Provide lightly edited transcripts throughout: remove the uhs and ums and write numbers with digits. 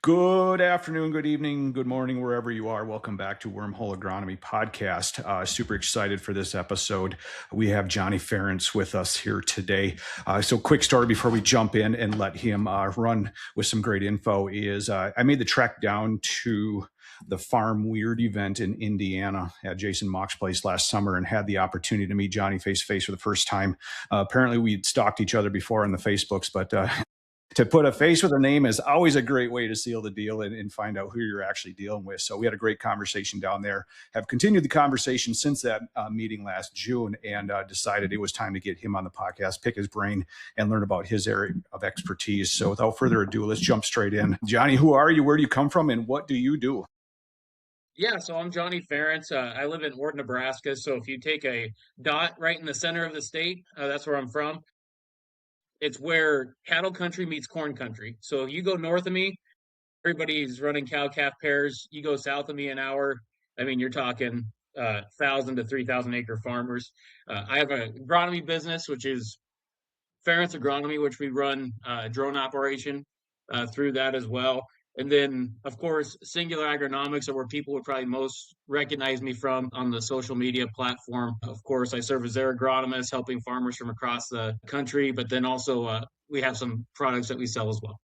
Good afternoon, good evening, good morning, wherever you are. Welcome back to Wormhole Agronomy Podcast. Super excited for this episode. We have Johnny Ference with us here today. So, quick story before we jump in and let him run with some great info is I made the trek down to the Farm Weird event in Indiana at Jason Mock's place last summer and had the opportunity to meet Johnny face to face for the first time. Apparently, we'd stalked each other before on the Facebooks, but to put a face with a name is always a great way to seal the deal and find out who you're actually dealing with. So we had a great conversation down there, have continued the conversation since that meeting last June, and decided it was time to get him on the podcast, pick his brain, and learn about his area of expertise. So without further ado, let's jump straight in. Johnny, who are you? Where do you come from? And what do you do? Yeah, so I'm Johnny Ference. I live in Ord, Nebraska. So if you take a dot right in the center of the state, that's where I'm from. It's where cattle country meets corn country. So if you go north of me, everybody's running cow calf pairs. You go south of me an hour. I mean, you're talking 1,000 to 3,000 acre farmers. I have a agronomy business, which is Ference Agronomy, which we run a drone operation through that as well. And then, of course, Singular Agronomics are where people would probably most recognize me from on the social media platform. Of course, I serve as their agronomist, helping farmers from across the country, but then also we have some products that we sell as well.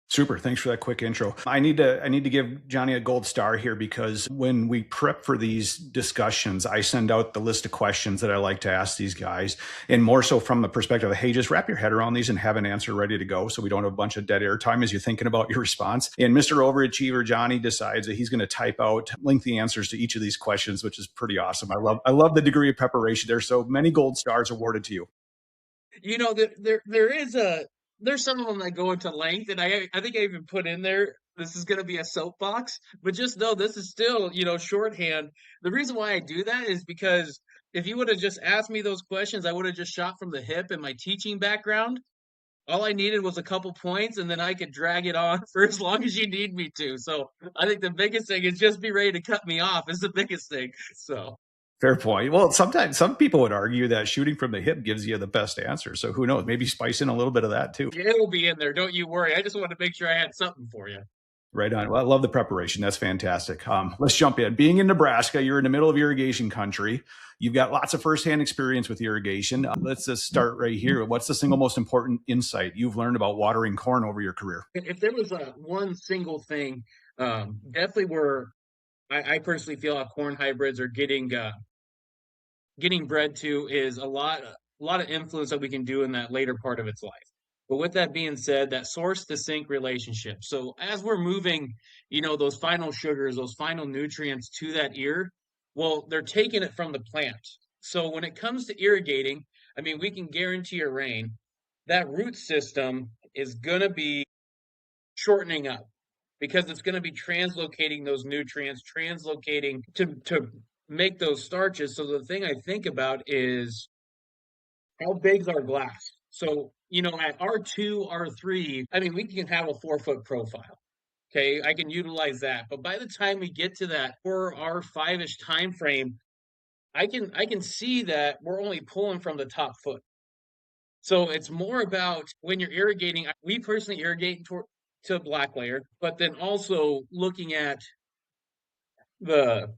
Super. Thanks for that quick intro. I need to give Johnny a gold star here because when we prep for these discussions, I send out the list of questions that I like to ask these guys, and more so from the perspective of, hey, just wrap your head around these and have an answer ready to go so we don't have a bunch of dead air time as you're thinking about your response. And Mr. Overachiever Johnny decides that he's going to type out lengthy answers to each of these questions, which is pretty awesome. I love the degree of preparation there. So many gold stars awarded to you. You know, there's some of them that go into length, and I think I even put in there this is going to be a soapbox, but just know this is still shorthand. The reason why I do that is because if you would have just asked me those questions, I would have just shot from the hip in my teaching background. All I needed was a couple points, and then I could drag it on for as long as you need me to. So I think the biggest thing is just be ready to cut me off is the biggest thing. So. Fair point. Well, sometimes some people would argue that shooting from the hip gives you the best answer. So who knows? Maybe spice in a little bit of that too. It'll be in there. Don't you worry. I just wanted to make sure I had something for you. Right on. Well, I love the preparation. That's fantastic. Let's jump in. Being in Nebraska, you're in the middle of irrigation country. You've got lots of firsthand experience with irrigation. Let's just start right here. What's the single most important insight you've learned about watering corn over your career? If there was a one single thing, definitely where I personally feel how corn hybrids are getting bred to is a lot of influence that we can do in that later part of its life. But with that being said, that source to sink relationship. So as we're moving, those final sugars, those final nutrients to that ear, well, they're taking it from the plant. So when it comes to irrigating, I mean, we can guarantee a rain. That root system is going to be shortening up because it's going to be translocating those nutrients, translocating to make those starches. So the thing I think about is how big's our glass? So, at R2, R3, I mean, we can have a 4 foot profile. Okay, I can utilize that. But by the time we get to that 4 R5-ish time frame, I can see that we're only pulling from the top foot. So it's more about when you're irrigating. We personally irrigate to a black layer, but then also looking at the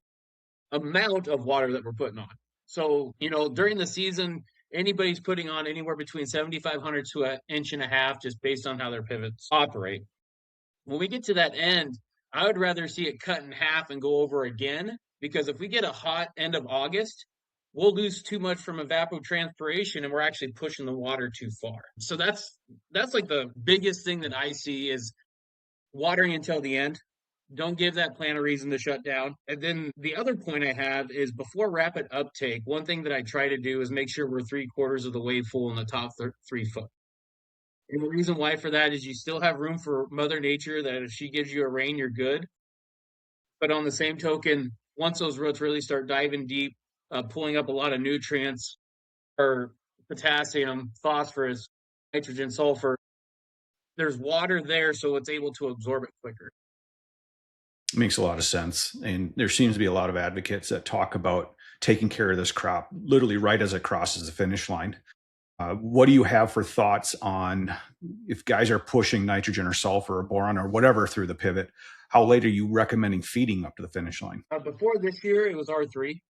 amount of water that we're putting on. So, during the season, anybody's putting on anywhere between 7,500 to an inch and a half, just based on how their pivots operate. When we get to that end, I would rather see it cut in half and go over again, because if we get a hot end of August, we'll lose too much from evapotranspiration and we're actually pushing the water too far. So that's like the biggest thing that I see is watering until the end. Don't give that plant a reason to shut down. And then the other point I have is before rapid uptake, one thing that I try to do is make sure we're 3/4 of the way full in the top 3 foot. And the reason why for that is you still have room for Mother Nature, that if she gives you a rain, you're good. But on the same token, once those roots really start diving deep, pulling up a lot of nutrients or potassium, phosphorus, nitrogen, sulfur, there's water there, so it's able to absorb it quicker. Makes a lot of sense. And there seems to be a lot of advocates that talk about taking care of this crop literally right as it crosses the finish line. What do you have for thoughts on if guys are pushing nitrogen or sulfur or boron or whatever through the pivot? How late are you recommending feeding up to the finish line? Before this year, it was R3.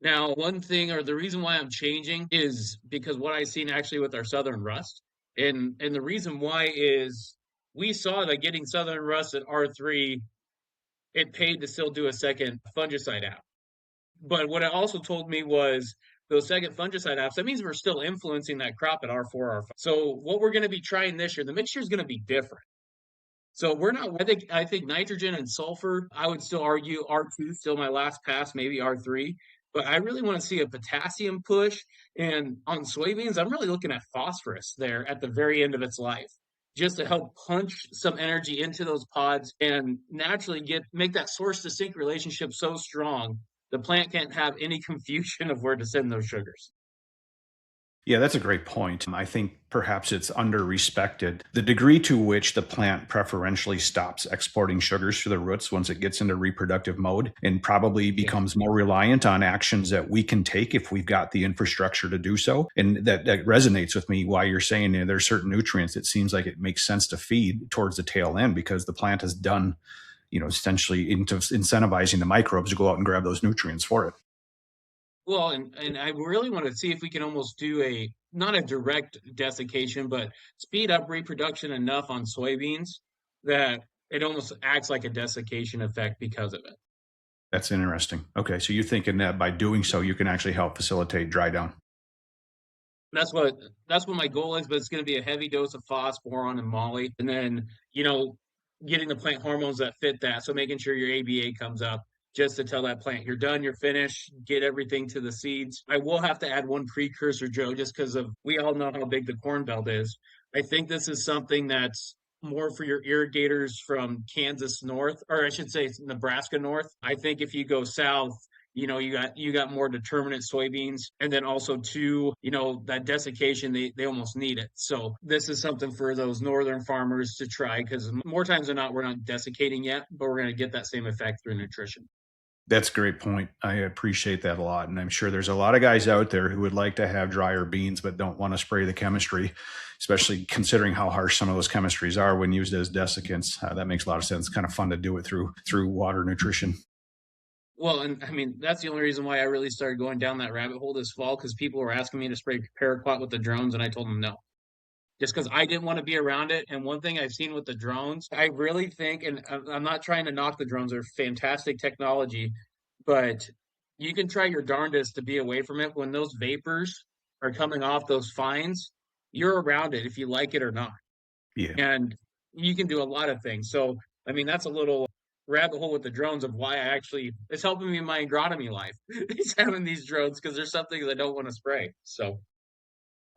Now, one thing or the reason why I'm changing is because what I've seen actually with our Southern Rust. And the reason why is we saw that getting Southern Rust at R3, it paid to still do a second fungicide app. But what it also told me was those second fungicide apps, that means we're still influencing that crop at R4, R5. So what we're going to be trying this year, the mixture is going to be different. So we're not. I think nitrogen and sulfur. I would still argue R2 still my last pass, maybe R3. But I really want to see a potassium push. And on soybeans, I'm really looking at phosphorus there at the very end of its life, just to help punch some energy into those pods and naturally make that source to sink relationship so strong the plant can't have any confusion of where to send those sugars. Yeah, that's a great point. I think perhaps it's under respected. The degree to which the plant preferentially stops exporting sugars to the roots once it gets into reproductive mode and probably Yeah. becomes more reliant on actions that we can take if we've got the infrastructure to do so. And that resonates with me why you're saying there's certain nutrients it seems like it makes sense to feed towards the tail end because the plant has done, essentially into incentivizing the microbes to go out and grab those nutrients for it. Well, and I really want to see if we can almost do a not a direct desiccation, but speed up reproduction enough on soybeans that it almost acts like a desiccation effect because of it. That's interesting. Okay, so you're thinking that by doing so, you can actually help facilitate dry down. That's what that's what my goal is, but it's going to be a heavy dose of phos, boron, and moly, and then getting the plant hormones that fit that. So making sure your ABA comes up just to tell that plant you're done, you're finished, get everything to the seeds. I will have to add one precursor, Joe, just because of we all know how big the corn belt is. I think this is something that's more for your irrigators from Kansas north, or I should say Nebraska north. I think if you go south, you got more determinate soybeans, and then also too, that desiccation they almost need it. So this is something for those northern farmers to try because more times than not we're not desiccating yet, but we're going to get that same effect through nutrition. That's a great point. I appreciate that a lot. And I'm sure there's a lot of guys out there who would like to have drier beans, but don't want to spray the chemistry, especially considering how harsh some of those chemistries are when used as desiccants. That makes a lot of sense. Kind of fun to do it through water nutrition. Well, and I mean that's the only reason why I really started going down that rabbit hole this fall because people were asking me to spray paraquat with the drones, and I told them no, just because I didn't want to be around it. And one thing I've seen with the drones, I really think, and I'm not trying to knock the drones, they're fantastic technology, but you can try your darndest to be away from it. When those vapors are coming off those fines, you're around it if you like it or not. Yeah. And you can do a lot of things. So, I mean, that's a little rabbit hole with the drones of why it's helping me in my agronomy life. It's having these drones because there's some things I don't want to spray. So,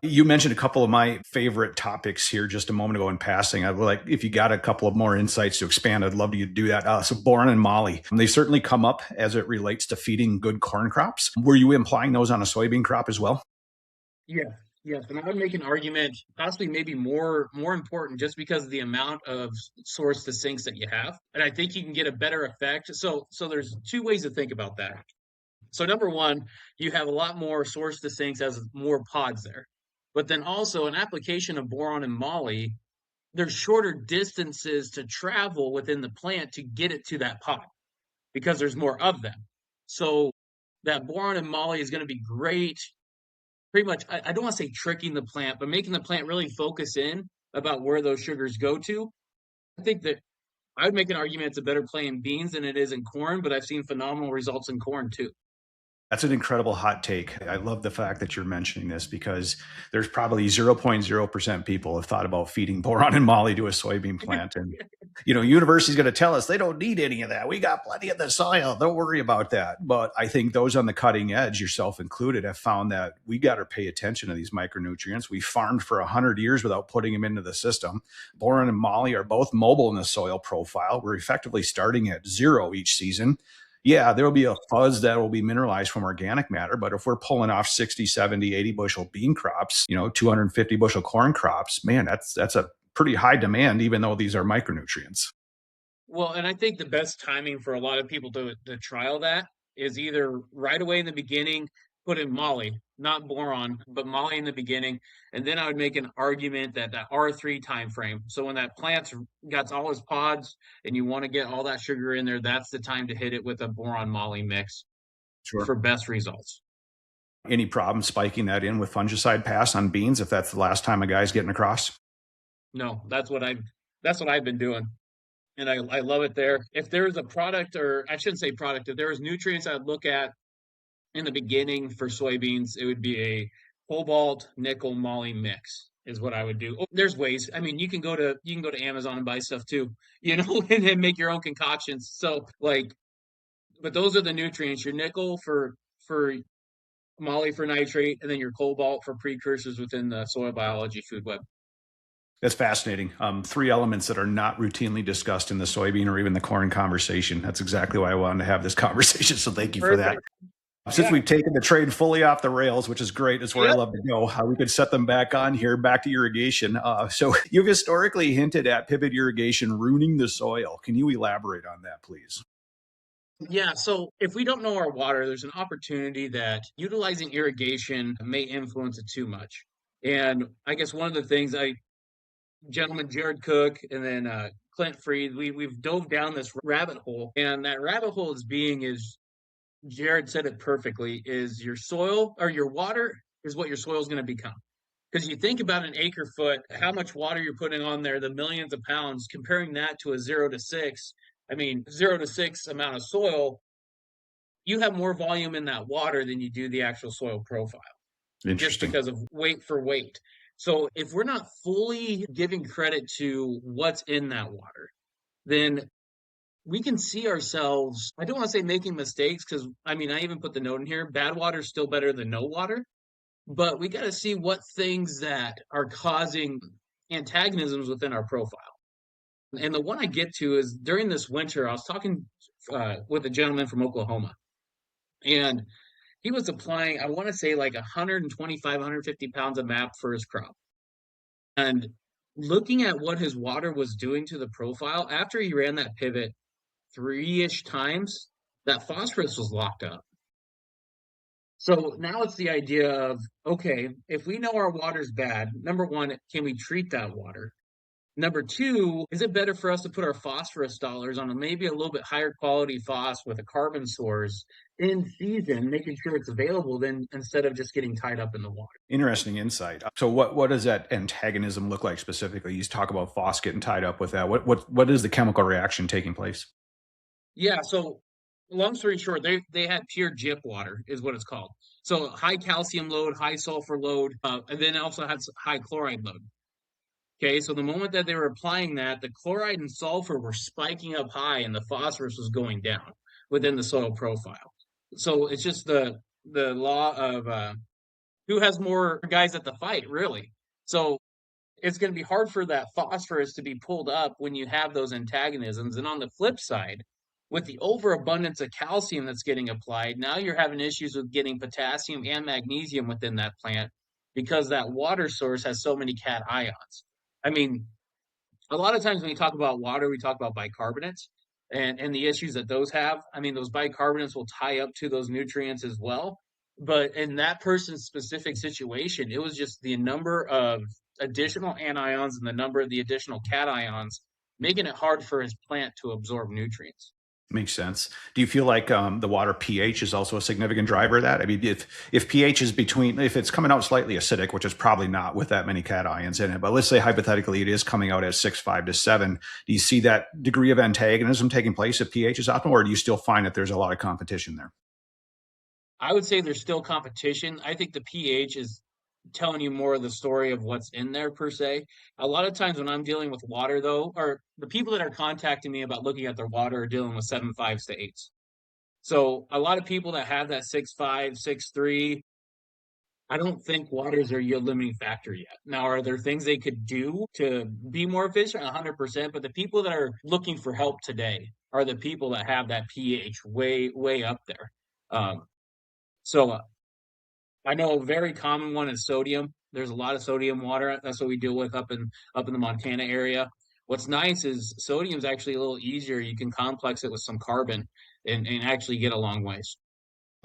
You mentioned a couple of my favorite topics here just a moment ago in passing. I'd like, if you got a couple of more insights to expand, I'd love you to do that. So, boron and moly, they certainly come up as it relates to feeding good corn crops. Were you implying those on a soybean crop as well? yeah, yes, and I would make an argument, possibly maybe more important, just because of the amount of source to sinks that you have, and I think you can get a better effect. So there's two ways to think about that. So number one, you have a lot more source to sinks as more pods there, but then also an application of boron and moly. There's shorter distances to travel within the plant to get it to that pod because there's more of them. So that boron and moly is going to be great pretty much I don't want to say tricking the plant, but making the plant really focus in about where those sugars go to. I think that I would make an argument it's a better play in beans than it is in corn, but I've seen phenomenal results in corn too. That's an incredible hot take. I love the fact that you're mentioning this because there's probably 0.0% people have thought about feeding boron and moly to a soybean plant. And, university's going to tell us they don't need any of that. We got plenty of the soil. Don't worry about that. But I think those on the cutting edge, yourself included, have found that we got to pay attention to these micronutrients. We farmed for 100 years without putting them into the system. Boron and moly are both mobile in the soil profile. We're effectively starting at zero each season. Yeah, there will be a fuzz that will be mineralized from organic matter. But if we're pulling off 60, 70, 80 bushel bean crops, 250 bushel corn crops, man, that's a pretty high demand, even though these are micronutrients. Well, and I think the best timing for a lot of people to trial that is either right away in the beginning. put in moly, not boron, but moly in the beginning. And then I would make an argument that that R3 time frame. So when that plant's got all its pods and you want to get all that sugar in there, that's the time to hit it with a boron moly mix Sure. for best results. Any problem spiking that in with fungicide pass on beans if that's the last time a guy's getting across? No, that's what I've been doing. And I love it there. If there's a product, or I shouldn't say product, if there was nutrients I'd look at in the beginning for soybeans, it would be a cobalt nickel moly mix is what I would do. Oh, there's ways. I mean, you can go to Amazon and buy stuff too, and then make your own concoctions. So like, but those are the nutrients. Your nickel for moly for nitrate, and then your cobalt for precursors within the soil biology food web. That's fascinating. Three elements that are not routinely discussed in the soybean or even the corn conversation. That's exactly why I wanted to have this conversation. So thank you for that. Perfect. Since Yeah. we've taken the trade fully off the rails, which is great, it's where I Yep. love to go. We could set them back on here, back to irrigation. So you've historically hinted at pivot irrigation ruining the soil. Can you elaborate on that, please? Yeah, so if we don't know our water, there's an opportunity that utilizing irrigation may influence it too much. And I guess one of the things gentleman Jared Cook and then Clint Freed, we've dove down this rabbit hole, and that rabbit hole is Jared said it perfectly, is your soil or your water is what your soil is going to become. Because you think about an acre foot, how much water you're putting on there, the millions of pounds, comparing that to a 0 to 6. I mean, 0 to 6 amount of soil, you have more volume in that water than you do the actual soil profile, just Interesting. because of weight for weight. So if we're not fully giving credit to what's in that water, then we can see ourselves, I don't want to say making mistakes, because I mean, I even put the note in here, bad water is still better than no water, but we got to see what things that are causing antagonisms within our profile. And the one I get to is during this winter, I was talking with a gentleman from Oklahoma, and he was applying, I want to say like 125, 150 pounds of MAP for his crop. And looking at what his water was doing to the profile, after he ran that pivot three-ish times, that phosphorus was locked up. So now it's the idea of, okay, if we know our water's bad, number one, can we treat that water? Number two, is it better for us to put our phosphorus dollars on maybe a little bit higher quality phos with a carbon source in season, making sure it's available then instead of just getting tied up in the water? Interesting insight. So what does that antagonism look like specifically? You talk about phos getting tied up with that. What is the chemical reaction taking place? Yeah, so long story short, they had pure JIP water, is what it's called. So high calcium load, high sulfur load, and then also had high chloride load. Okay, so the moment that they were applying that, the chloride and sulfur were spiking up high, and the phosphorus was going down within the soil profile. So it's just the law of who has more guys at the fight, really. So it's going to be hard for that phosphorus to be pulled up when you have those antagonisms. And on the flip side, with the overabundance of calcium that's getting applied, now you're having issues with getting potassium and magnesium within that plant because that water source has so many cation ions. I mean, a lot of times when we talk about water, we talk about bicarbonates and the issues that those have. I mean, those bicarbonates will tie up to those nutrients as well. But in that person's specific situation, it was just the number of additional anions and the number of the additional cations making it hard for his plant to absorb nutrients. Makes sense. Do you feel like the water pH is also a significant driver of that? I mean, if pH is if it's coming out slightly acidic, which is probably not with that many cations in it, but let's say hypothetically it is coming out at 6.5 to 7, do you see that degree of antagonism taking place if pH is optimal, or do you still find that there's a lot of competition there? I would say there's still competition. I think the pH is telling you more of the story of what's in there per se. A lot of times when I'm dealing with water though, or the people that are contacting me about looking at their water are dealing with 7.5s to 8s. So a lot of people that have that 6.5, 6.3, I don't think waters are yield limiting factor yet. Now, are there things they could do to be more efficient? 100%. But the people that are looking for help today are the people that have that pH way, way up there. So I know a very common one is sodium. There's a lot of sodium water. That's what we deal with up in the Montana area. What's nice is sodium is actually a little easier. You can complex it with some carbon and actually get a long ways.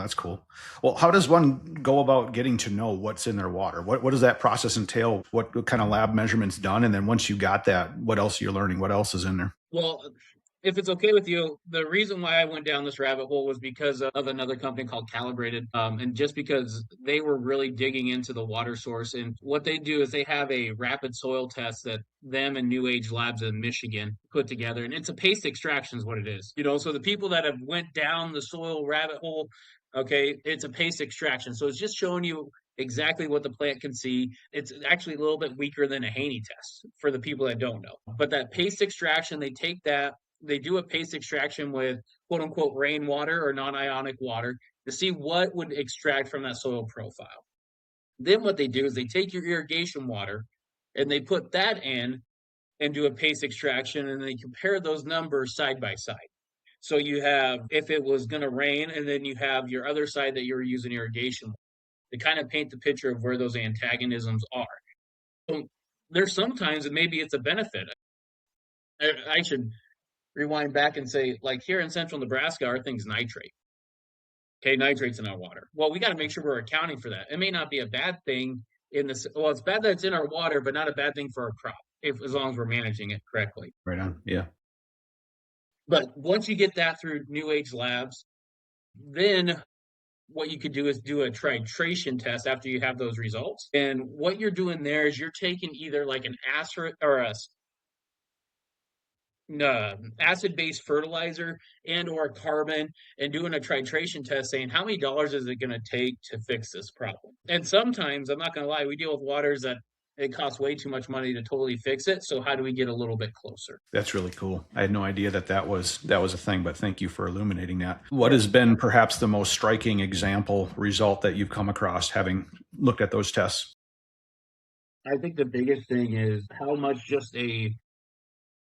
That's cool. Well, how does one go about getting to know what's in their water? What does that process entail? What kind of lab measurements done? And then once you got that, what else are you learning? What else is in there? Well, if it's okay with you, the reason why I went down this rabbit hole was because of another company called Calibrated, and just because they were really digging into the water source. And what they do is they have a rapid soil test that them and New Age Labs in Michigan put together, and it's a paste extraction is what it is. So the people that have went down the soil rabbit hole, okay, it's a paste extraction. So it's just showing you exactly what the plant can see. It's actually a little bit weaker than a Haney test for the people that don't know. But that paste extraction, they do a paste extraction with quote unquote rainwater or non ionic water to see what would extract from that soil profile. Then what they do is they take your irrigation water and they put that in and do a paste extraction and they compare those numbers side by side. So you have if it was going to rain, and then you have your other side that you're using irrigation to kind of paint the picture of where those antagonisms are. So there's sometimes that maybe it's a benefit. I should rewind back and say, like here in central Nebraska, our thing's nitrate. Okay, nitrates in our water. Well, we got to make sure we're accounting for that. It may not be a bad thing in this. Well, it's bad that it's in our water, but not a bad thing for our crop, if as long as we're managing it correctly. Right on. Yeah. But once you get that through New Age Labs, then what you could do is do a titration test after you have those results. And what you're doing there is you're taking either like an acid or a acid-based fertilizer and or carbon and doing a titration test saying how many dollars is it going to take to fix this problem. And sometimes, I'm not going to lie, we deal with waters that it costs way too much money to totally fix it. So how do we get a little bit closer? That's really cool. I had no idea that was a thing, but thank you for illuminating that. What has been perhaps the most striking example result that you've come across having looked at those tests? I think the biggest thing is how much just a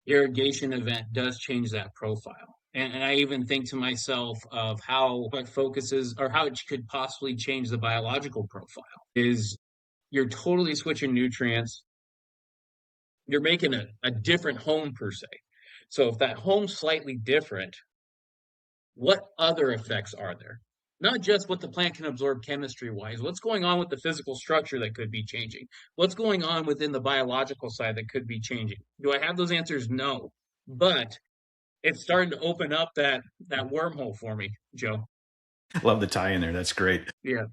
irrigation event does change that profile. And I even think to myself of how it focuses or how it could possibly change the biological profile is you're totally switching nutrients. You're making a different home per se. So if that home's slightly different, what other effects are there? Not just what the plant can absorb chemistry wise, what's going on with the physical structure that could be changing? What's going on within the biological side that could be changing? Do I have those answers? No. But it's starting to open up that wormhole for me, Joe. Love the tie in there. That's great. Yeah.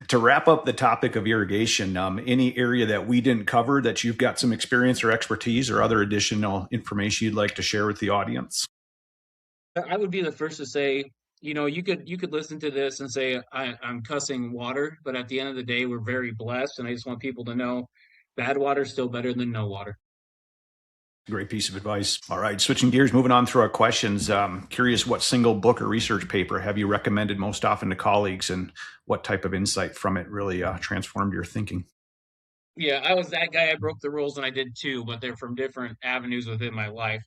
To wrap up the topic of irrigation, any area that we didn't cover that you've got some experience or expertise or other additional information you'd like to share with the audience? I would be the first to say, you could listen to this and say I'm cussing water, but at the end of the day, we're very blessed, and I just want people to know bad water is still better than no water. Great piece of advice. All right, switching gears, moving on through our questions. Curious, what single book or research paper have you recommended most often to colleagues, and what type of insight from it really transformed your thinking? Yeah, I was that guy. I broke the rules, and I did too, but they're from different avenues within my life.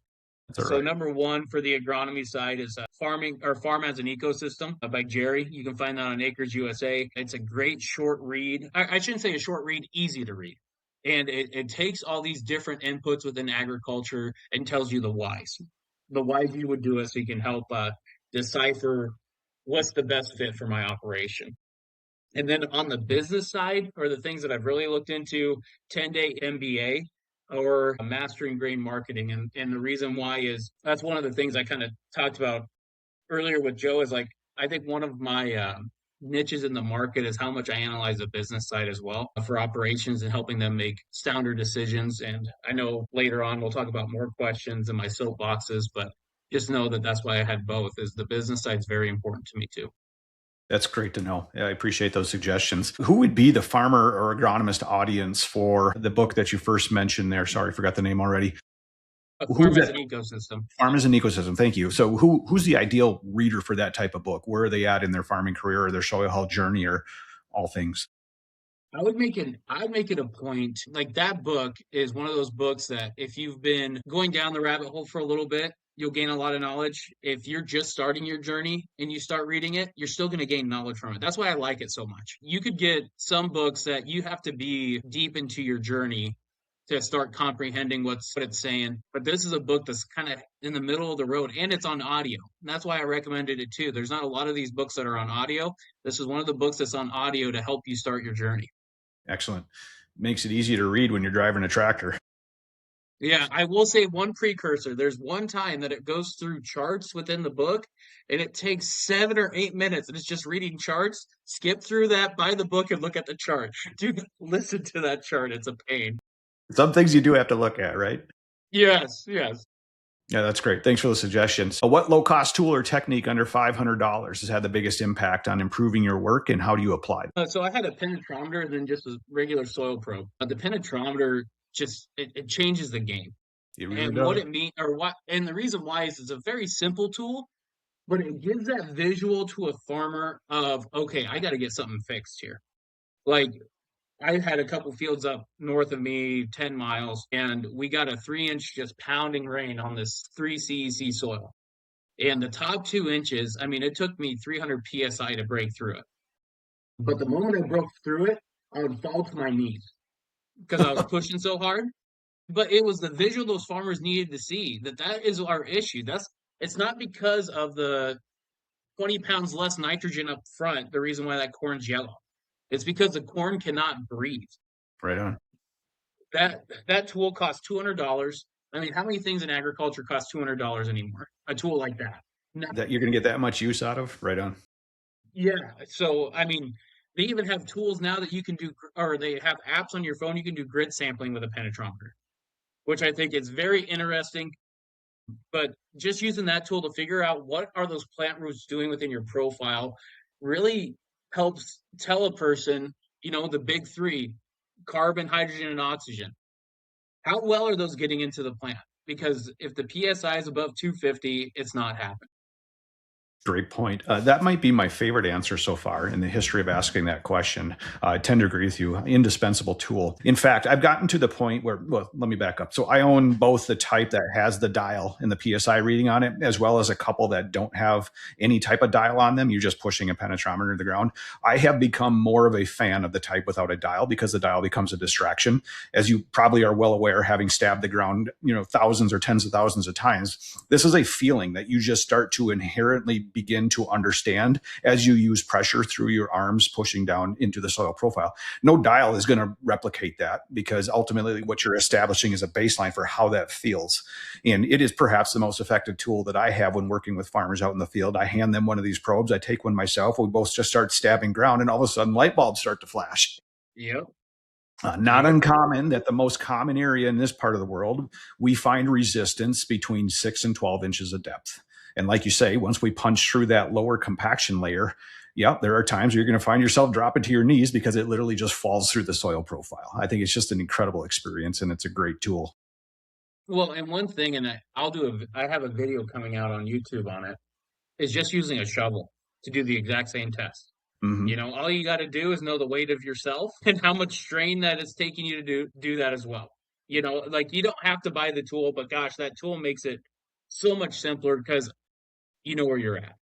That's all So right. number one for the agronomy side is farming or farm as an ecosystem by Jerry. You can find that on Acres USA. It's a great short read. I shouldn't say a short read, easy to read. And it takes all these different inputs within agriculture and tells you the whys you would do it so you can help decipher what's the best fit for my operation. And then on the business side, or the things that I've really looked into, 10-day MBA or mastering grain marketing. And the reason why is that's one of the things I kind of talked about earlier with Joe is like, I think one of my niches in the market is how much I analyze the business side as well for operations and helping them make sounder decisions. And I know later on we'll talk about more questions in my soapboxes, but just know that that's why I had both is the business side is very important to me too. That's great to know. Yeah, I appreciate those suggestions. Who would be the farmer or agronomist audience for the book that you first mentioned there? Sorry, I forgot the name already. A Who's farm as that? an ecosystem. Farm as an ecosystem. Thank you. So, who's the ideal reader for that type of book? Where are they at in their farming career or their soil health journey or all things? I'd make it a point. Like that book is one of those books that if you've been going down the rabbit hole for a little bit, you'll gain a lot of knowledge. If you're just starting your journey and you start reading it, you're still going to gain knowledge from it. That's why I like it so much. You could get some books that you have to be deep into your journey to start comprehending what it's saying. But this is a book that's kind of in the middle of the road, and it's on audio. And that's why I recommended it too. There's not a lot of these books that are on audio. This is one of the books that's on audio to help you start your journey. Excellent. Makes it easy to read when you're driving a tractor. Yeah, I will say one precursor. There's one time that it goes through charts within the book, and it takes 7 or 8 minutes, and it's just reading charts. Skip through that, buy the book, and look at the chart. Dude, listen to that chart. It's a pain. Some things you do have to look at, right? Yes, yes. Yeah, that's great. Thanks for the suggestions. What low-cost tool or technique under $500 has had the biggest impact on improving your work, and how do you apply it? So I had a penetrometer and then just a regular soil probe. The penetrometer just it changes the game. It really And what does. it means, or what, and the reason why is it's a very simple tool, but it gives that visual to a farmer of, okay, I got to get something fixed here. Like I had a couple fields up north of me, 10 miles, and we got a 3 inch just pounding rain on this 3 CEC soil. And the top 2 inches, I mean, it took me 300 PSI to break through it. But the moment I broke through it, I would fall to my knees because I was pushing so hard. But it was the visual those farmers needed to see that is our issue. It's not because of the 20 pounds less nitrogen up front, the reason why that corn's yellow. It's because the corn cannot breathe. Right on. That tool costs $200. I mean, how many things in agriculture cost $200 anymore? A tool like that. That you're going to get that much use out of? Right on. Yeah. So, I mean, they even have tools now that you can do, or they have apps on your phone you can do grid sampling with a penetrometer, which I think is very interesting. But just using that tool to figure out what are those plant roots doing within your profile really helps tell a person, the big three, carbon, hydrogen, and oxygen. How well are those getting into the plant? Because if the PSI is above 250, it's not happening. Great point. That might be my favorite answer so far in the history of asking that question. I tend to agree with you. Indispensable tool. In fact, I've gotten to the point where, well, let me back up. So I own both the type that has the dial and the PSI reading on it, as well as a couple that don't have any type of dial on them. You're just pushing a penetrometer to the ground. I have become more of a fan of the type without a dial because the dial becomes a distraction. As you probably are well aware, having stabbed the ground, thousands or tens of thousands of times, this is a feeling that you just start to inherently begin to understand as you use pressure through your arms pushing down into the soil profile. No dial is going to replicate that because ultimately what you're establishing is a baseline for how that feels. And it is perhaps the most effective tool that I have when working with farmers out in the field. I hand them one of these probes. I take one myself. We both just start stabbing ground and all of a sudden light bulbs start to flash. Yep. Not uncommon that the most common area in this part of the world, we find resistance between 6 and 12 inches of depth. And like you say, once we punch through that lower compaction layer, there are times where you're going to find yourself dropping to your knees because it literally just falls through the soil profile. I think it's just an incredible experience and it's a great tool. Well, and one thing, and I have a video coming out on YouTube on it, is just using a shovel to do the exact same test. Mm-hmm. All you got to do is know the weight of yourself and how much strain that it's taking you to do that as well. Like you don't have to buy the tool, but gosh, that tool makes it so much simpler because you know where you're at.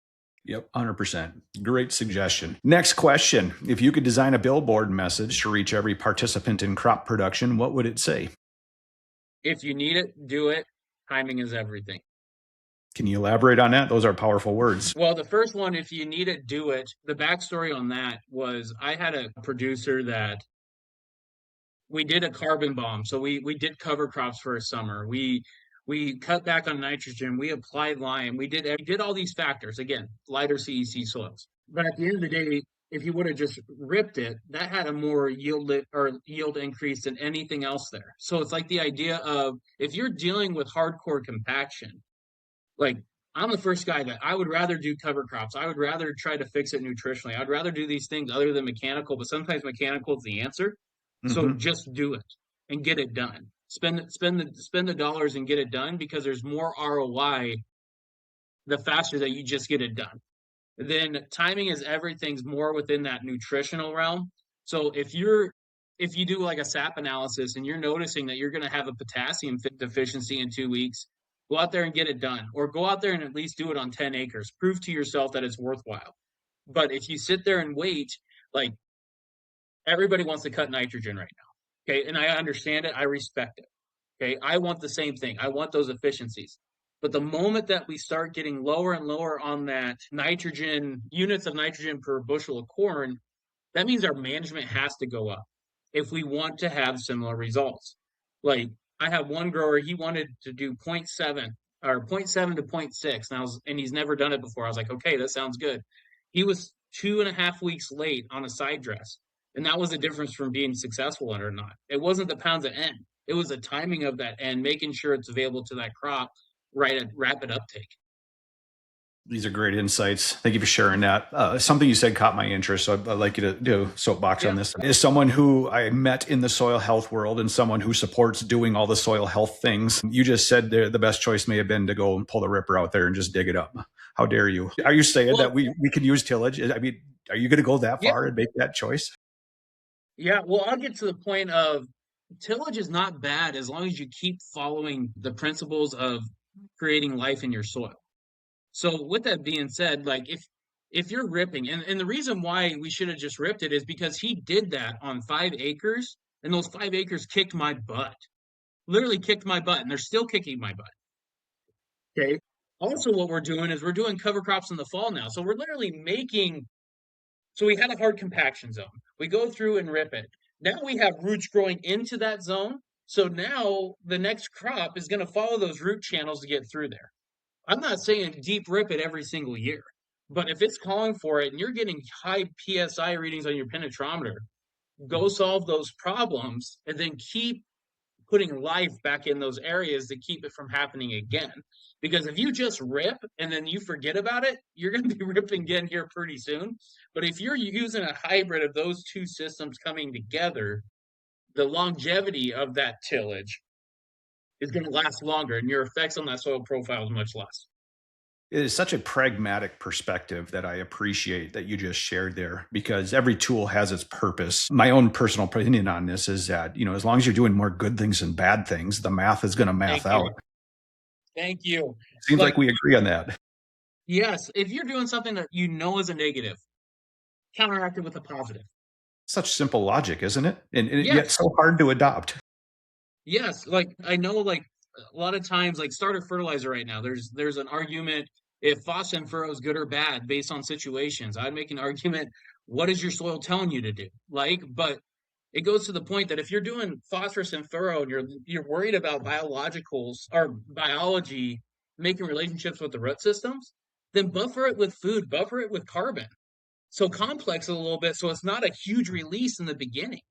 Yep, 100%. Great suggestion. Next question. If you could design a billboard message to reach every participant in crop production, what would it say? If you need it, do it. Timing is everything. Can you elaborate on that? Those are powerful words. Well, the first one, if you need it, do it. The backstory on that was I had a producer that we did a carbon bomb. So we did cover crops for a summer. We cut back on nitrogen. We applied lime. We did all these factors. Again, lighter CEC soils. But at the end of the day, if you would have just ripped it, that had a more yield increase than anything else there. So it's like the idea of if you're dealing with hardcore compaction, like I'm the first guy that I would rather do cover crops. I would rather try to fix it nutritionally. I'd rather do these things other than mechanical, but sometimes mechanical is the answer. So Mm-hmm. just do it and get it done. Spend the dollars and get it done because there's more ROI the faster that you just get it done. Then timing is everything's more within that nutritional realm. So if you do like a SAP analysis and you're noticing that you're going to have a potassium deficiency in 2 weeks, go out there and get it done, or go out there and at least do it on 10 acres. Prove to yourself that it's worthwhile. But if you sit there and wait, like everybody wants to cut nitrogen right now. Okay. And I understand it. I respect it. Okay. I want the same thing. I want those efficiencies. But the moment that we start getting lower and lower on that nitrogen, units of nitrogen per bushel of corn, that means our management has to go up if we want to have similar results. Like I have one grower, he wanted to do zero point 0.7 or zero point 0.7 to zero point 0.6, and he's never done it before. I was like, okay, that sounds good. He was 2.5 weeks late on a side dress, and that was the difference from being successful or not. It wasn't the pounds at end; it was the timing of that end, making sure it's available to that crop right at rapid uptake. These are great insights. Thank you for sharing that. Something you said caught my interest, so I'd like you to do a soapbox on Yeah. this. As someone who I met in the soil health world and someone who supports doing all the soil health things, you just said the best choice may have been to go and pull the ripper out there and just dig it up. How dare you? Are you saying Well, that we can use tillage? I mean, are you going to go that yeah, far and make that choice? yeah. Well, I'll get to the point of tillage is not bad as long as you keep following the principles of creating life in your soil. So with that being said, like if you're ripping, and the reason why we should have just ripped it is because he did that on 5 acres, and those 5 acres kicked my butt. Literally kicked my butt, and they're still kicking my butt. Okay. Also, what we're doing is we're doing cover crops in the fall now. So we're literally making, so we had a hard compaction zone. We go through and rip it. Now we have roots growing into that zone. So now the next crop is going to follow those root channels to get through there. I'm not saying deep rip it every single year, but if it's calling for it and you're getting high PSI readings on your penetrometer, go solve those problems and then keep putting life back in those areas to keep it from happening again. Because if you just rip and then you forget about it, you're going to be ripping again here pretty soon. But if you're using a hybrid of those two systems coming together, the longevity of that tillage is going to last longer and your effects on that soil profile is much less. It is such a pragmatic perspective that I appreciate that you just shared there because every tool has its purpose. My own personal opinion on this is that, as long as you're doing more good things than bad things, the math is going to Thank math you. out. Thank you. Seems Like, like we agree on that. yes, if you're doing something that you know is a negative, counteract it with a positive. Such simple logic, isn't it? And yet Yes, so hard to adopt. yes. Like I know, like a lot of times, like starter fertilizer right now. There's an argument if phosphorus and furrow is good or bad based on situations. I'd make an argument. What is your soil telling you to do? Like, but it goes to the point that if you're doing phosphorus and furrow and you're worried about biologicals or biology making relationships with the root systems, then buffer it with food, buffer it with carbon. So complex it a little bit so it's not a huge release in the beginning.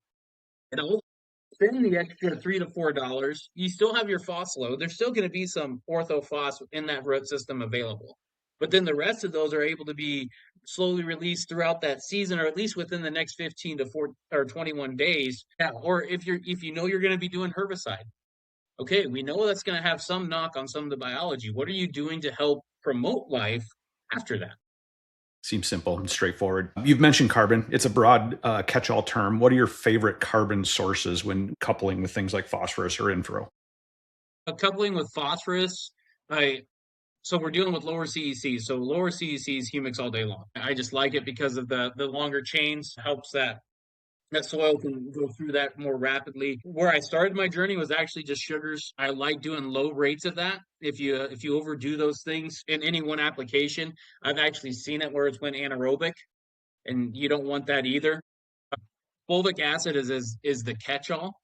And I'll spend the extra $3 to $4. You still have your phos load. There's still going to be some orthophos in that root system available. But then the rest of those are able to be slowly released throughout that season, or at least within the next 15 to 4 or 21 days. Yeah, or if you know you're going to be doing herbicide, okay, we know that's going to have some knock on some of the biology. What are you doing to help promote life after that? Seems simple and straightforward. You've mentioned carbon. It's a broad catch-all term. What are your favorite carbon sources when coupling with things like phosphorus or infro? Coupling with phosphorus, I so we're dealing with lower CECs. So lower CECs, humics all day long. I just like it because of the longer chains helps that soil can go through that more rapidly. Where I started my journey was actually just sugars. I like doing low rates of that. If you overdo those things in any one application, I've actually seen it where it's went anaerobic, and you don't want that either. Fulvic acid is the catch-all.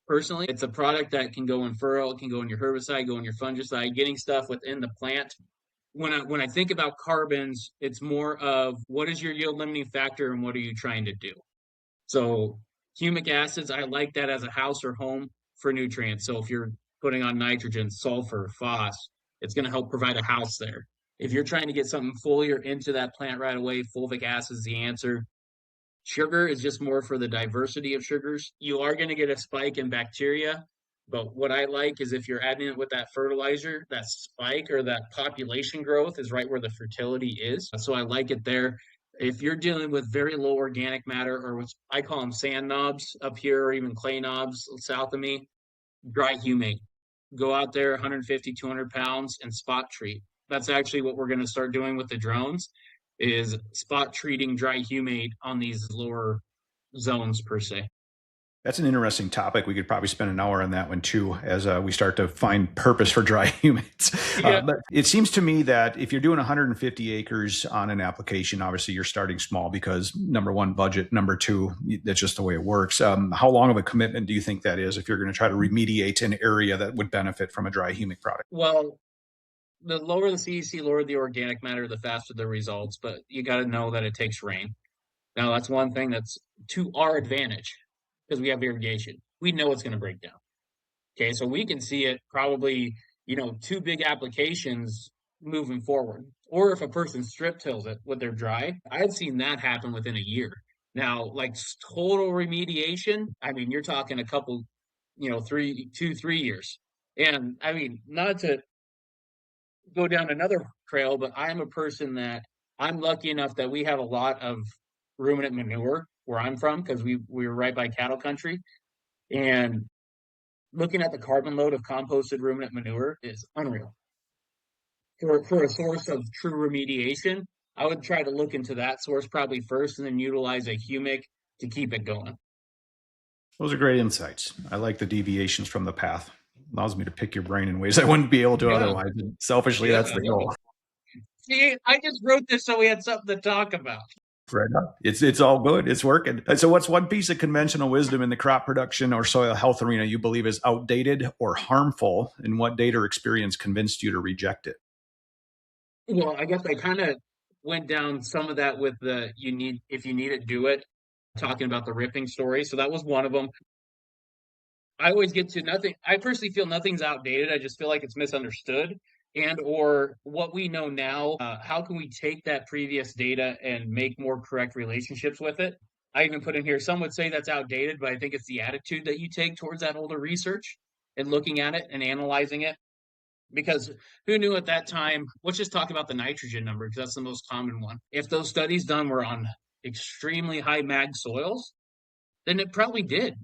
Personally, it's a product that can go in furrow, it can go in your herbicide, go in your fungicide, getting stuff within the plant. When I think about carbons, it's more of what is your yield limiting factor and what are you trying to do. So humic acids, I like that as a house or home for nutrients. So if you're putting on nitrogen, sulfur, phos, it's going to help provide a house there. If you're trying to get something foliar into that plant right away, fulvic acid is the answer. Sugar is just more for the diversity of sugars. You are going to get a spike in bacteria, but what I like is if you're adding it with that fertilizer, that spike or that population growth is right where the fertility is. So I like it there. If you're dealing with very low organic matter, or what I call them sand knobs up here, or even clay knobs south of me, dry humate. Go out there 150, 200 pounds and spot treat. That's actually what we're going to start doing with the drones is spot treating dry humate on these lower zones per se. That's an interesting topic. We could probably spend an hour on that one too, as we start to find purpose for dry humans. Yeah. But it seems to me that if you're doing 150 acres on an application, obviously you're starting small because number one, budget. Number two, that's just the way it works. How long of a commitment do you think that is if you're going to try to remediate an area that would benefit from a dry humic product? Well, the lower the CEC, lower the organic matter, the faster the results. But you got to know that it takes rain. Now, that's one thing that's to our advantage because we have irrigation. We know it's going to break down. Okay, so we can see it probably, two big applications moving forward. Or if a person strip tills it with their dry, I've seen that happen within a year. Now, like total remediation, I mean, you're talking a couple, 3 years. And I mean, not to go down another trail, but I'm a person that I'm lucky enough that we have a lot of ruminant manure where I'm from because we were right by cattle country. And looking at the carbon load of composted ruminant manure is unreal. For a source of true remediation, I would try to look into that source probably first and then utilize a humic to keep it going. Those are great insights. I like the deviations from the path. Allows me to pick your brain in ways I wouldn't be able to Yeah, otherwise. And selfishly, yeah. that's the goal. See, I just wrote this so we had something to talk about. Right on. It's all good. It's working. So, what's one piece of conventional wisdom in the crop production or soil health arena you believe is outdated or harmful, and what data or experience convinced you to reject it? Well, I guess I kind of went down some of that with the if you need it, do it, talking about the ripping story. So that was one of them. I always get to nothing. I personally feel nothing's outdated. I just feel like it's misunderstood and or what we know now. How can we take that previous data and make more correct relationships with it? I even put in here, some would say that's outdated, but I think it's the attitude that you take towards that older research and looking at it and analyzing it. Because who knew at that time? Let's just talk about the nitrogen number because that's the most common one. If those studies done were on extremely high mag soils, then it probably did.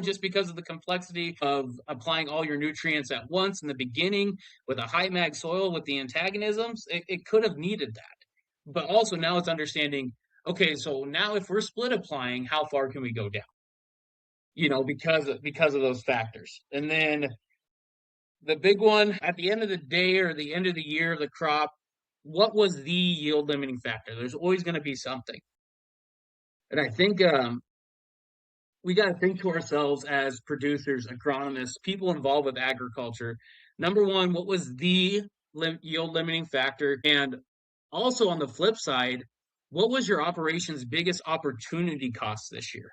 Just because of the complexity of applying all your nutrients at once in the beginning with a high mag soil with the antagonisms, it could have needed that. But also now it's understanding, okay, so now if we're split applying, how far can we go down? Because of those factors. And then the big one at the end of the day or the end of the year of the crop, what was the yield limiting factor? There's always going to be something. And I think we got to think to ourselves as producers, agronomists, people involved with agriculture. Number one, what was the yield limiting factor? And also on the flip side, what was your operation's biggest opportunity cost this year?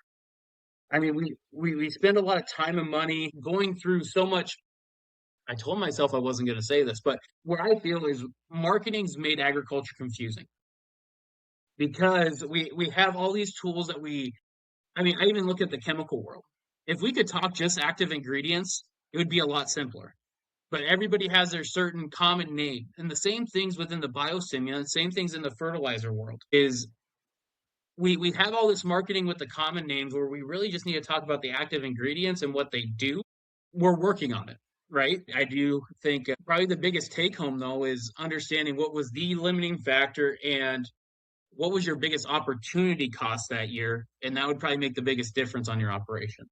I mean, we spend a lot of time and money going through so much. I told myself I wasn't going to say this, but where I feel is marketing's made agriculture confusing because we have all these tools that I mean, I even look at the chemical world. If we could talk just active ingredients, it would be a lot simpler. But everybody has their certain common name. And the same things within the biostimulant, same things in the fertilizer world is we have all this marketing with the common names where we really just need to talk about the active ingredients and what they do. We're working on it, right? I do think probably the biggest take home though is understanding what was the limiting factor and what was your biggest opportunity cost that year, and that would probably make the biggest difference on your operation.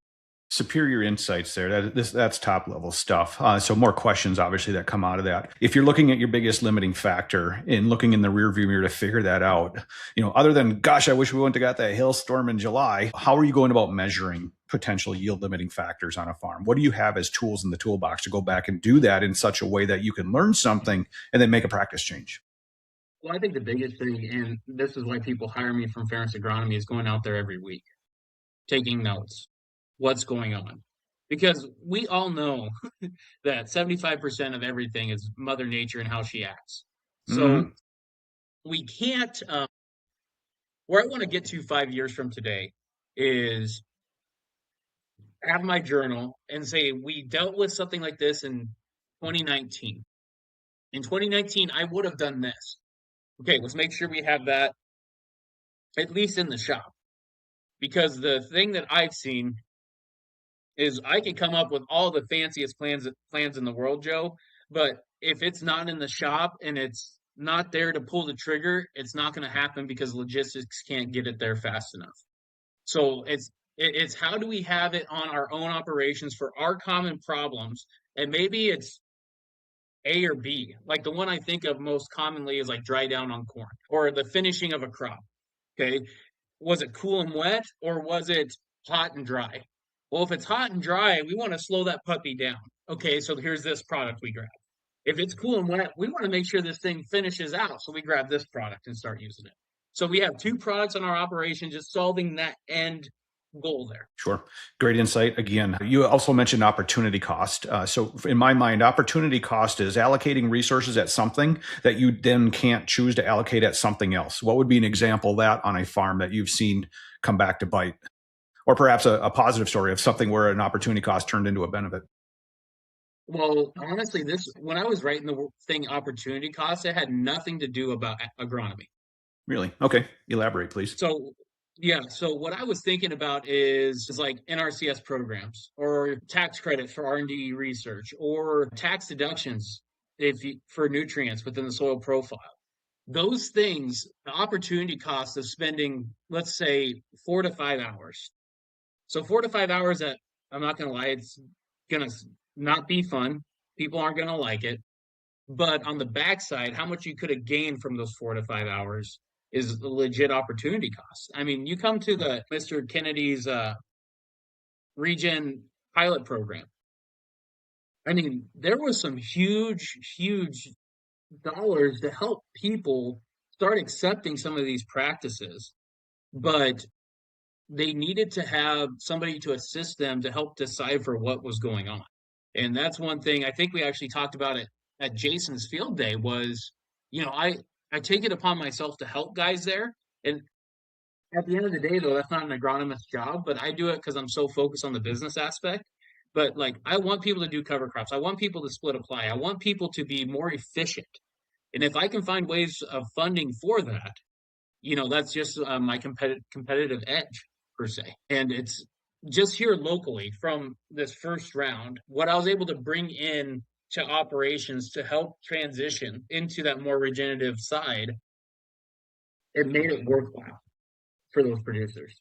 Superior insights there. That's top level stuff. So more questions, obviously, that come out of that. If you're looking at your biggest limiting factor and looking in the rearview mirror to figure that out, other than gosh, I wish we wouldn't have got that hailstorm in July. How are you going about measuring potential yield limiting factors on a farm? What do you have as tools in the toolbox to go back and do that in such a way that you can learn something and then make a practice change? Well, I think the biggest thing, and this is why people hire me from Ference Agronomy, is going out there every week, taking notes, what's going on. Because we all know that 75% of everything is Mother Nature and how she acts. So Mm-hmm. we can't, where I want to get to 5 years from today is have my journal and say, we dealt with something like this in 2019. In 2019, I would have done this. Okay, let's make sure we have that at least in the shop. Because the thing that I've seen is I can come up with all the fanciest plans in the world, Joe, but if it's not in the shop and it's not there to pull the trigger, it's not going to happen because logistics can't get it there fast enough. So It's how do we have it on our own operations for our common problems? And maybe it's A or B. Like the one I think of most commonly is like dry down on corn or the finishing of a crop. Okay. Was it cool and wet or was it hot and dry? Well, if it's hot and dry, we want to slow that puppy down. Okay, so here's this product we grab. If it's cool and wet, we want to make sure this thing finishes out. So we grab this product and start using it. So we have two products in our operation, just solving that end goal there. Sure. Great insight. Again, you also mentioned opportunity cost. So, in my mind, opportunity cost is allocating resources at something that you then can't choose to allocate at something else. What would be an example of that on a farm that you've seen come back to bite? Or perhaps a positive story of something where an opportunity cost turned into a benefit? Well, honestly, this when I was writing the thing opportunity cost, it had nothing to do about agronomy. Really? Okay. Elaborate, please. So yeah, so what I was thinking about is like NRCS programs or tax credits for R&D research or tax deductions for nutrients within the soil profile. Those things, the opportunity cost of spending, let's say, 4 to 5 hours. So 4 to 5 hours that I'm not gonna lie, it's gonna not be fun. People aren't gonna like it. But on the backside, how much you could have gained from those 4 to 5 hours is a legit opportunity cost. I mean, you come to the Mr. Kennedy's regen pilot program. I mean, there was some huge, huge dollars to help people start accepting some of these practices, but they needed to have somebody to assist them to help decipher what was going on. And that's one thing I think we actually talked about it at Jason's field day was, you know, I take it upon myself to help guys there. And at the end of the day, though, that's not an agronomist's job, but I do it because I'm so focused on the business aspect. But like, I want people to do cover crops. I want people to split apply. I want people to be more efficient. And if I can find ways of funding for that, that's just my competitive edge per se. And it's just here locally from this first round, what I was able to bring in to operations to help transition into that more regenerative side, it made it worthwhile for those producers.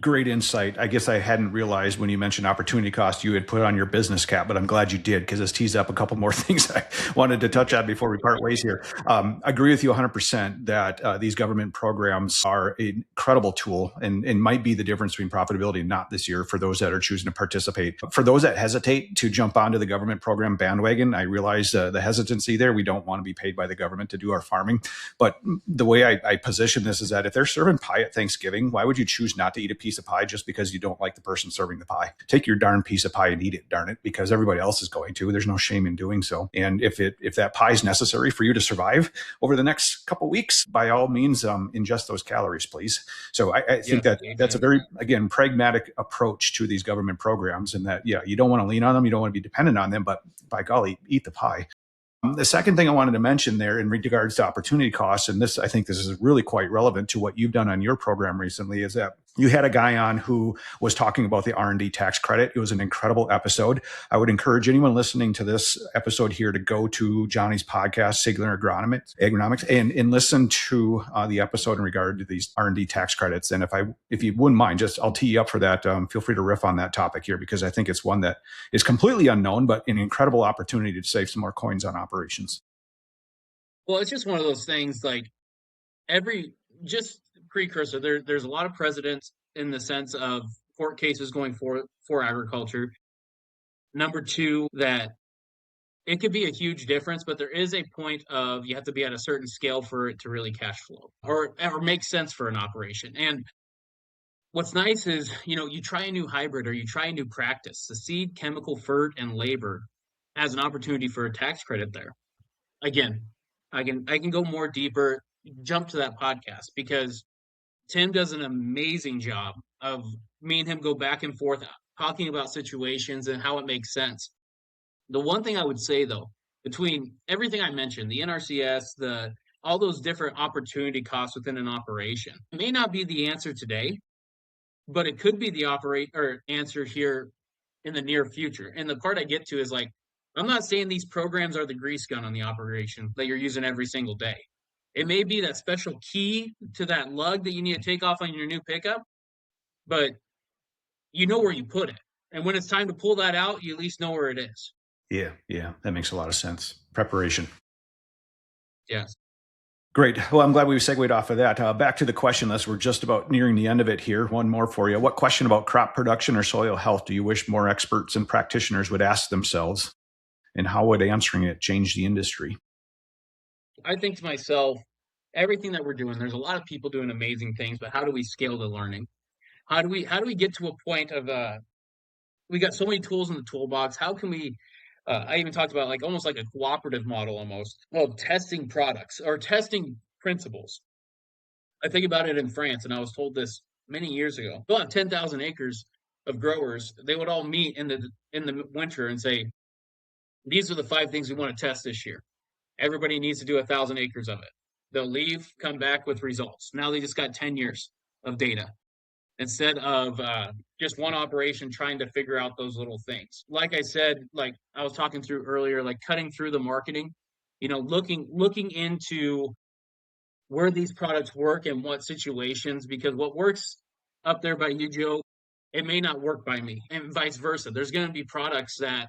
Great insight. I guess I hadn't realized when you mentioned opportunity cost, you had put on your business cap, but I'm glad you did because it's teased up a couple more things I wanted to touch on before we part ways here. I agree with you 100% that these government programs are an incredible tool and might be the difference between profitability and not this year for those that are choosing to participate. For those that hesitate to jump onto the government program bandwagon, I realize the hesitancy there. We don't want to be paid by the government to do our farming. But the way I position this is that if they're serving pie at Thanksgiving, why would you choose not to eat a piece of pie just because you don't like the person serving the pie? Take your darn piece of pie and eat it, darn it, because everybody else is going to. There's no shame in doing so. And if that pie is necessary for you to survive over the next couple of weeks, by all means, ingest those calories, please. So I think that's a very, again, pragmatic approach to these government programs, and that, yeah, you don't want to lean on them, you don't want to be dependent on them, but by golly, eat the pie. The second thing I wanted to mention there in regards to opportunity costs, and I think this is really quite relevant to what you've done on your program recently, is that you had a guy on who was talking about the R&D tax credit. It was an incredible episode. I would encourage anyone listening to this episode here to go to Johnny's podcast, Sigler Agronomics, and listen to the episode in regard to these R&D tax credits. And if you wouldn't mind, I'll tee you up for that. Feel free to riff on that topic here because I think it's one that is completely unknown, but an incredible opportunity to save some more coins on operations. Well, it's just one of those things like just precursor, there's a lot of precedents in the sense of court cases going for agriculture. Number two, that it could be a huge difference, but there is a point of you have to be at a certain scale for it to really cash flow or make sense for an operation. And what's nice is, you try a new hybrid or you try a new practice. The seed, chemical, fert, and labor has an opportunity for a tax credit there. Again, I can go more deeper, jump to that podcast because Tim does an amazing job of me and him go back and forth talking about situations and how it makes sense. The one thing I would say though, between everything I mentioned, the NRCS, all those different opportunity costs within an operation, it may not be the answer today, but it could be the answer here in the near future. And the part I get to is like, I'm not saying these programs are the grease gun on the operation that you're using every single day. It may be that special key to that lug that you need to take off on your new pickup, but you know where you put it. And when it's time to pull that out, you at least know where it is. Yeah, yeah, that makes a lot of sense. Preparation. Yes. Great. Well, I'm glad we segued off of that. Back to the question list. We're just about nearing the end of it here. One more for you. What question about crop production or soil health do you wish more experts and practitioners would ask themselves? And how would answering it change the industry? I think to myself, everything that we're doing, there's a lot of people doing amazing things, but how do we scale the learning? How do we get to a point of we got so many tools in the toolbox. How can we I even talked about like almost like a cooperative model almost. Well, testing products or testing principles. I think about it in France, and I was told this many years ago. About 10,000 acres of growers, they would all meet in the winter and say, "These are the 5 things we want to test this year. Everybody needs to do 1,000 acres of it." They'll leave, come back with results. Now they just got 10 years of data instead of just one operation trying to figure out those little things. Like I said, like I was talking through earlier, like cutting through the marketing, looking into where these products work and what situations, because what works up there by you, Joe, it may not work by me, and vice versa. There's going to be products that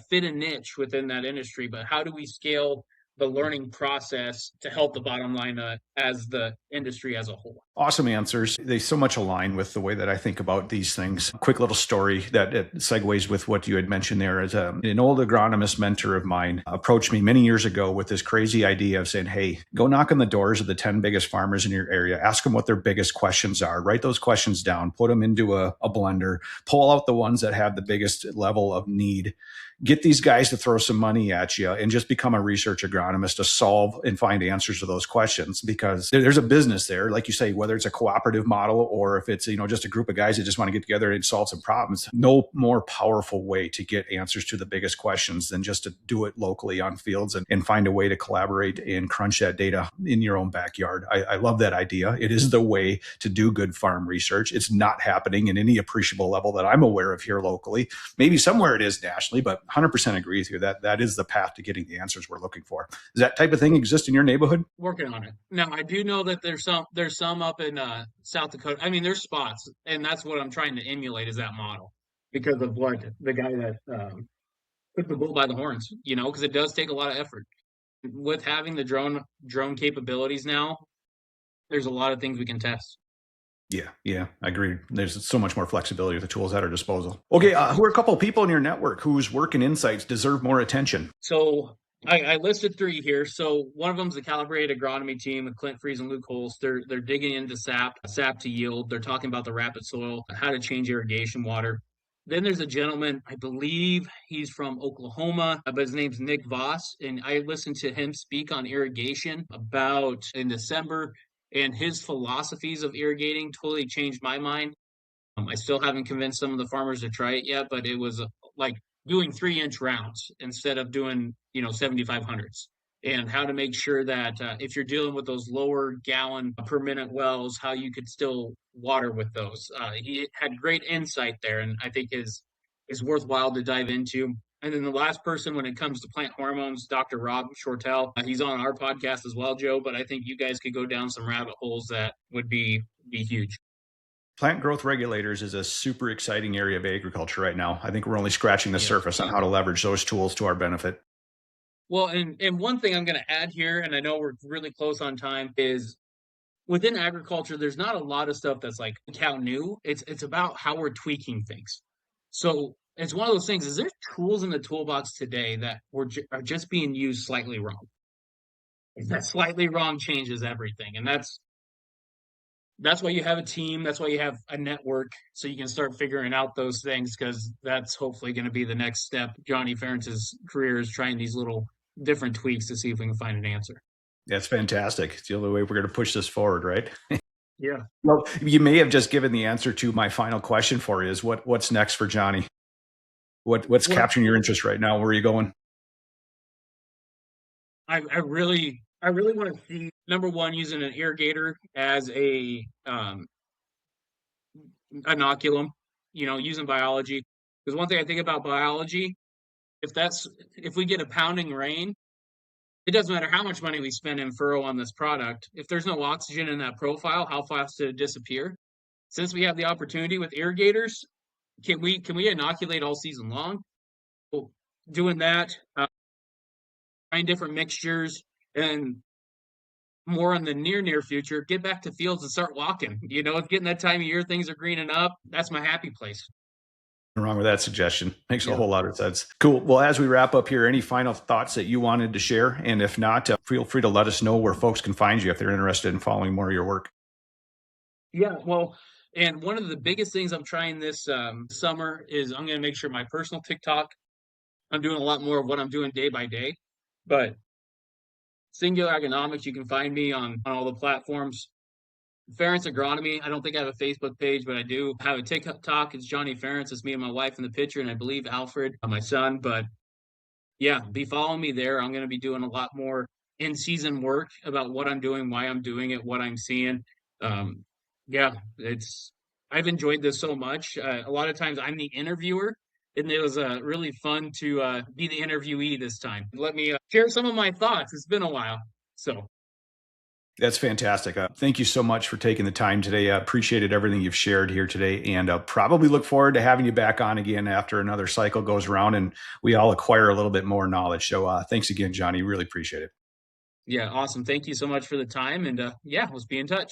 fit a niche within that industry, but how do we scale the learning process to help the bottom line as the industry as a whole? Awesome answers. They so much align with the way that I think about these things. Quick little story that it segues with what you had mentioned there. As an old agronomist mentor of mine approached me many years ago with this crazy idea of saying, hey, go knock on the doors of the 10 biggest farmers in your area. Ask them what their biggest questions are. Write those questions down, put them into a blender, pull out the ones that have the biggest level of need. Get these guys to throw some money at you and just become a research agronomist to solve and find answers to those questions, because there's a business there. Like you say, whether it's a cooperative model or if it's, just a group of guys that just want to get together and solve some problems, no more powerful way to get answers to the biggest questions than just to do it locally on fields and find a way to collaborate and crunch that data in your own backyard. I love that idea. It is the way to do good farm research. It's not happening in any appreciable level that I'm aware of here locally. Maybe somewhere it is nationally, but 100% agree with you that that is the path to getting the answers we're looking for. Does that type of thing exist in your neighborhood? Working on it. Now, I do know that there's some up in South Dakota. I mean, there's spots, and that's what I'm trying to emulate is that model because of what the guy that took the bull by the horns. Because it does take a lot of effort. With having the drone capabilities now, there's a lot of things we can test. Yeah, I agree. There's so much more flexibility with the tools at our disposal. Okay, who are a couple of people in your network whose work and insights deserve more attention? So I listed 3 here. So one of them is the calibrated agronomy team with Clint Freeze and Luke Holst. They're digging into sap to yield. They're talking about the rapid soil, how to change irrigation water. Then there's a gentleman, I believe he's from Oklahoma, but his name's Nick Voss, and I listened to him speak on irrigation about in December, and his philosophies of irrigating totally changed my mind. I still haven't convinced some of the farmers to try it yet, but it was like doing 3-inch rounds instead of doing 7,500s, and how to make sure that if you're dealing with those lower gallon per minute wells, how you could still water with those. He had great insight there, and I think is worthwhile to dive into. And then the last person, when it comes to plant hormones, Dr. Rob Shortell. He's on our podcast as well, Joe. But I think you guys could go down some rabbit holes that would be huge. Plant growth regulators is a super exciting area of agriculture right now. I think we're only scratching the Yeah. surface on how to leverage those tools to our benefit. Well, and one thing I'm going to add here, and I know we're really close on time, is within agriculture, there's not a lot of stuff that's like how new. It's about how we're tweaking things. So it's one of those things. Is there tools in the toolbox today that are just being used slightly wrong? And that slightly wrong changes everything, and that's why you have a team. That's why you have a network, so you can start figuring out those things, because that's hopefully going to be the next step. Johnny Ference's career is trying these little different tweaks to see if we can find an answer. That's fantastic. It's the only way we're going to push this forward, right? Yeah. Well, you may have just given the answer to my final question for you: is what's next for Johnny? What's Well, capturing your interest right now? Where are you going? I really want to see number one using an irrigator as a inoculum, using biology. Because one thing I think about biology, if we get a pounding rain, it doesn't matter how much money we spend in furrow on this product. If there's no oxygen in that profile, how fast did it disappear? Since we have the opportunity with irrigators, can we inoculate all season long? Well, doing that, trying different mixtures, and more in the near future, get back to fields and start walking. It's getting that time of year, things are greening up. That's my happy place. Nothing wrong with that suggestion. Makes a Yeah. whole lot of sense. Cool. Well, as we wrap up here, any final thoughts that you wanted to share? And if not, feel free to let us know where folks can find you if they're interested in following more of your work. Yeah, well, and one of the biggest things I'm trying this summer is I'm going to make sure my personal TikTok, I'm doing a lot more of what I'm doing day by day. But Singular Agronomics, you can find me on all the platforms. Ference Agronomy, I don't think I have a Facebook page, but I do have a TikTok. It's Johnny Ference. It's me and my wife in the picture, and I believe Alfred, my son. But yeah, be following me there. I'm going to be doing a lot more in season work about what I'm doing, why I'm doing it, what I'm seeing. Um, yeah, I've enjoyed this so much. A lot of times I'm the interviewer, and it was really fun to be the interviewee this time. Let me share some of my thoughts. It's been a while. So, That's fantastic. Thank you so much for taking the time today. I appreciated everything you've shared here today, and probably look forward to having you back on again after another cycle goes around and we all acquire a little bit more knowledge. So thanks again, Johnny. Really appreciate it. yeah, awesome. Thank you so much for the time. And yeah, let's be in touch.